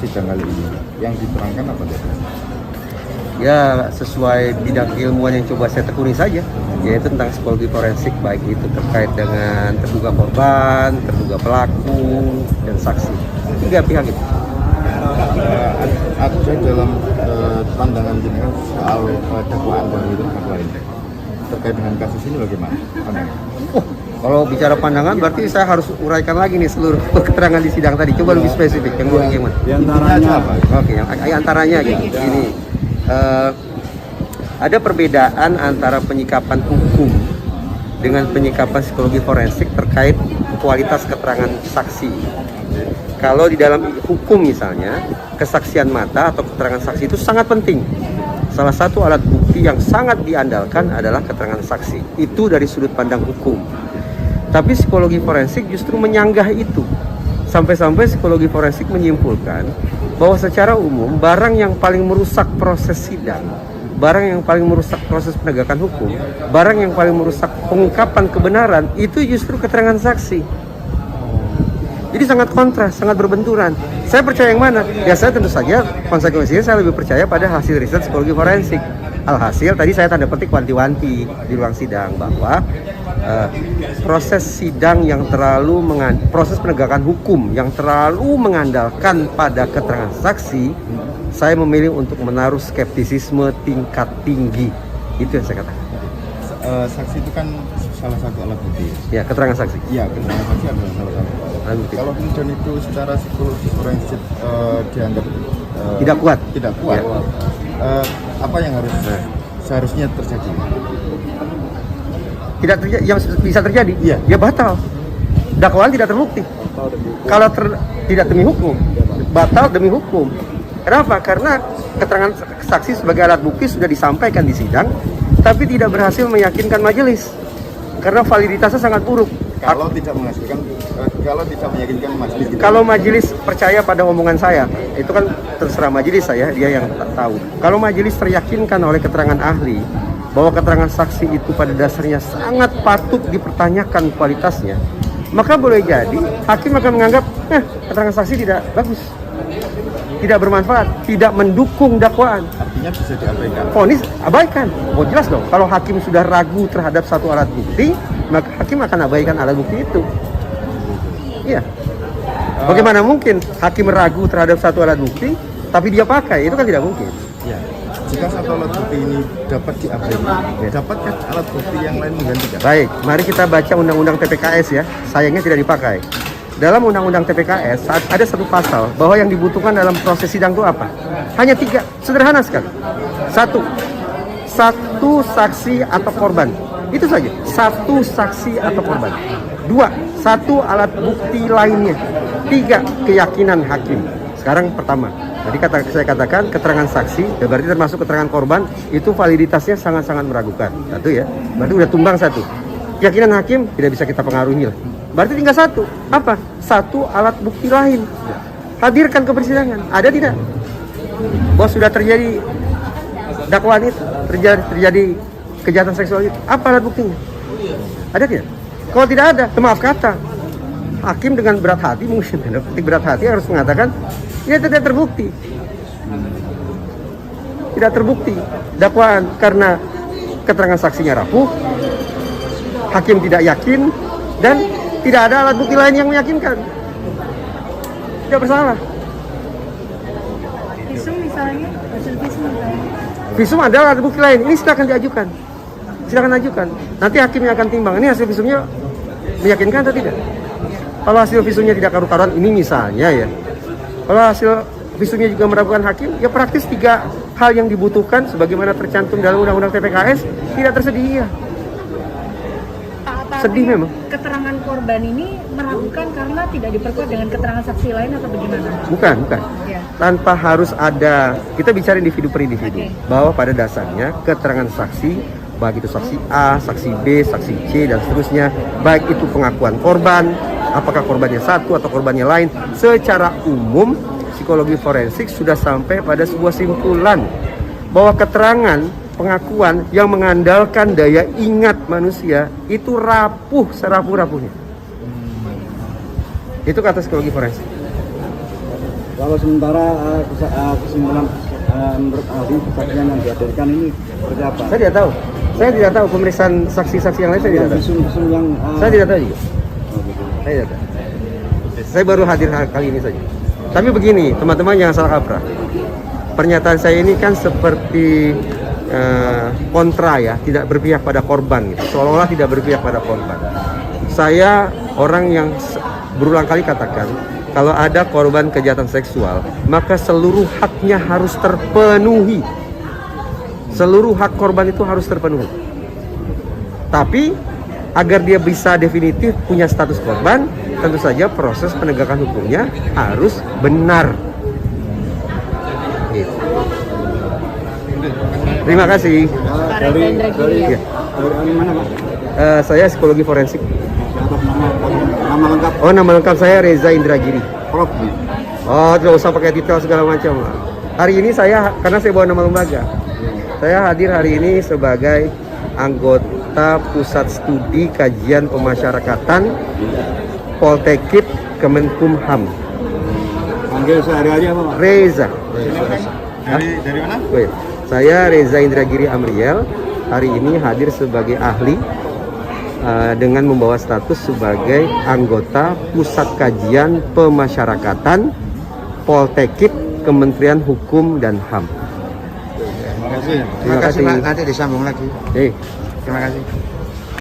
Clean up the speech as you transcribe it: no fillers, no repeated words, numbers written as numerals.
sidang kali ini yang diterangkan apa dia? Ya sesuai bidang keilmuan yang coba saya tekuni saja, yaitu tentang psikologi forensik, baik itu terkait dengan terduga korban, terduga pelaku, dan saksi. 3 pihak itu. Ada dalam pandangan jenengan soal dakwaan dan itu lain terkait dengan kasus ini bagaimana pandangan? Kalau bicara pandangan berarti saya harus uraikan lagi nih seluruh keterangan di sidang tadi. Coba lebih spesifik yang bagaimana? Di antaranya apa? Oke, yang antaranya gitu. Ini ada perbedaan antara penyikapan hukum dengan penyikapan psikologi forensik terkait kualitas keterangan saksi. Kalau di dalam hukum misalnya, kesaksian mata atau keterangan saksi itu sangat penting. Salah satu alat bukti yang sangat diandalkan adalah keterangan saksi. Itu dari sudut pandang hukum. Tapi psikologi forensik justru menyanggah itu. Sampai-sampai psikologi forensik menyimpulkan bahwa secara umum barang yang paling merusak proses sidang, barang yang paling merusak proses penegakan hukum, barang yang paling merusak pengungkapan kebenaran itu justru keterangan saksi. Jadi sangat kontras, sangat berbenturan. Saya percaya yang mana? Ya saya tentu saja konsekuensinya saya lebih percaya pada hasil riset psikologi forensik. Alhasil tadi saya tanda petik wanti-wanti di ruang sidang bahwa proses sidang yang proses penegakan hukum yang terlalu mengandalkan pada keterangan saksi, saya memilih untuk menaruh skeptisisme tingkat tinggi. Itu yang saya katakan. Saksi itu kan salah satu alat bukti. Ya, keterangan saksi. Iya, keterangan saksi adalah salah satu alat bukti. Kalau kemudian itu secara psikologi forensik dianggap tidak kuat. Tidak kuat. Ya. Apa yang seharusnya terjadi? Tidak terjadi, yang bisa terjadi, iya. Ya batal. Dakwaan tidak terbukti. Kalau tidak demi hukum, batal demi hukum. Kenapa? Karena keterangan saksi sebagai alat bukti sudah disampaikan di sidang, tapi tidak berhasil meyakinkan majelis karena validitasnya sangat buruk. Kalau tidak meyakinkan majelis. Kalau majelis percaya pada omongan saya, itu kan terserah majelis saya, dia yang tahu. Kalau majelis teryakinkan oleh keterangan ahli bahwa keterangan saksi itu pada dasarnya sangat patut dipertanyakan kualitasnya, maka boleh jadi hakim akan menganggap keterangan saksi tidak bagus, tidak bermanfaat, tidak mendukung dakwaan. Artinya bisa diabaikan. Vonis abaikan. Oh jelas dong. Kalau hakim sudah ragu terhadap satu alat bukti, maka hakim akan abaikan alat bukti itu. Iya. Bagaimana mungkin hakim ragu terhadap satu alat bukti, tapi dia pakai? Itu kan tidak mungkin. Ya. Jika satu alat bukti ini dapat diabaikan, dapatkah alat bukti yang lain menggantikan? Baik, mari kita baca undang-undang TPKS ya. Sayangnya tidak dipakai. Dalam undang-undang TPKS ada satu pasal bahwa yang dibutuhkan dalam proses sidang itu apa? Hanya 3, sederhana sekali. 1 saksi atau korban. Itu saja. 1 saksi atau korban. 2, 1 alat bukti lainnya. 3, keyakinan hakim. Sekarang pertama. Tadi saya katakan keterangan saksi, ya berarti termasuk keterangan korban, itu validitasnya sangat-sangat meragukan. 1 ya. Berarti udah tumbang 1. Keyakinan hakim tidak bisa kita pengaruhi lah. Berarti tinggal 1. Apa? 1 alat bukti lain. Hadirkan ke persidangan. Ada tidak? Bahwa sudah terjadi dakwaan itu, terjadi kejahatan seksual itu. Apa alat buktinya? Ada tidak? Kalau tidak ada, maaf kata, hakim dengan berat hati, mungkin berat hati harus mengatakan ini tidak terbukti. Tidak terbukti dakwaan karena keterangan saksinya rapuh, hakim tidak yakin, dan tidak ada alat bukti lain yang meyakinkan. Tidak bersalah. Visum misalnya, hasil visum misalnya. Visum adalah alat bukti lain. Ini silakan diajukan. Silakan ajukan. Nanti hakimnya akan timbang. Ini hasil visumnya meyakinkan atau tidak? Kalau hasil visumnya tidak karu-karuan, ini misalnya ya. Kalau hasil visumnya juga meragukan hakim, ya praktis 3 hal yang dibutuhkan sebagaimana tercantum dalam undang-undang TPKS tidak tersedia. Sedih memang. Keterangan korban ini meragukan karena tidak diperkuat dengan keterangan saksi lain atau bagaimana? Bukan. Ya. Tanpa harus ada, kita bicara individu per individu. Okay. Bahwa pada dasarnya keterangan saksi, baik itu saksi A, saksi B, saksi C, dan seterusnya, baik itu pengakuan korban, apakah korbannya 1 atau korbannya lain, secara umum psikologi forensik sudah sampai pada sebuah simpulan bahwa keterangan pengakuan yang mengandalkan daya ingat manusia itu rapuh serapuh-rapuhnya. Itu kata psikologi forensik. Kalau sementara kesimpulan menurut ahli kesaksian yang dihadirkan ini seperti apa? Saya tidak tahu. Saya tidak tahu pemeriksaan saksi-saksi yang lain saya tidak tahu. Visum yang Saya tidak tahu juga. oh, gitu. Saya tidak tahu. Saya baru hadir kali ini saja. Tapi begini, teman-teman jangan salah kaprah. Pernyataan saya ini kan seperti kontra ya, tidak berpihak pada korban gitu. Seolah-olah tidak berpihak pada korban. Saya orang yang berulang kali katakan, kalau ada korban kejahatan seksual, maka seluruh haknya harus terpenuhi. Seluruh hak korban itu harus terpenuhi. Tapi agar dia bisa definitif punya status korban, tentu saja proses penegakan hukumnya harus benar. Gitu. Terima kasih. Dari Ya. dari mana Pak? Saya psikologi forensik. Atas nama lengkap Oh, nama lengkap saya Reza Indragiri. Prof. Oh, tidak usah pakai titel segala macam. Hari ini saya, karena saya bawa nama lembaga, saya hadir hari ini sebagai anggota Pusat Studi Kajian Pemasyarakatan Poltekip Kemenkumham. Panggil sehari-hari apa Pak? Reza. Dari mana? Wait. Saya Reza Indragiri Amriel. Hari ini hadir sebagai ahli dengan membawa status sebagai anggota Pusat Kajian Pemasyarakatan Poltekip Kementerian Hukum dan HAM. Terima kasih. Terima kasih. Pak. Nanti disambung lagi. Eh. Terima kasih.